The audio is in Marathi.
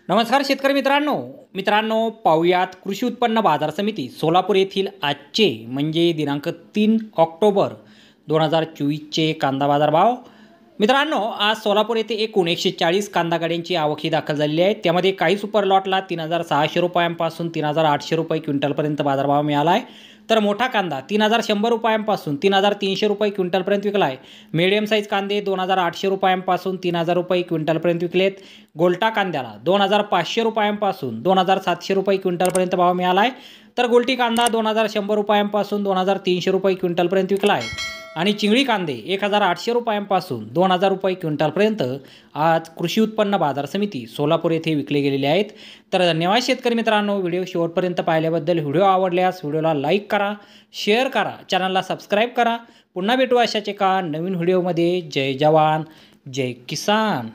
नमस्कार शेतकरी मित्रांनो पाहुयात कृषी उत्पन्न बाजार समिती सोलापूर येथील आजचे म्हणजे दिनांक 3 ऑक्टोबर 2024चे कांदा बाजार भाव। मित्रांनो, आज सोलापूर येथे एकूण 140 कांदा गाड्यांची आवक दाखल झालेली आहे। त्यामध्ये काही सुपर लॉटला 3600 रुपयांपासून 3800 रुपये क्विंटलपर्यंत बाजारभाव मिळाला आहे। तर मोठा कांदा 3100 रुपयांपासून 3300 रुपये क्विंटलपर्यंत विकला आहे। मीडियम साईज कांदे 2800 रुपयांपासून 3000 रुपये क्विंटलपर्यंत विकलेत। गोल्टा कांद्याला 2500 रुपयांपासून 2700 रुपये क्विंटलपर्यंत भाव मिळाला आहे। तर गोल्टी कांदा 2100 रुपयांपासून 2300 रुपये क्विंटलपर्यंत विकला आहे। आणि चिंगळी कांदे 1800 रुपयांपासून 2000 रुपये क्विंटलपर्यंत आज कृषी उत्पन्न बाजार समिती सोलापूर येथे विकले गेलेले आहेत। तर धन्यवाद शेतकरी मित्रांनो, व्हिडिओ शेवटपर्यंत पाहिल्याबद्दल। व्हिडिओ आवडल्यास व्हिडिओला लाईक करा, शेअर करा, चॅनलला सबस्क्राईब करा। पुन्हा भेटू अशाच एका नवीन व्हिडिओमध्ये। जय जवान जय किसान।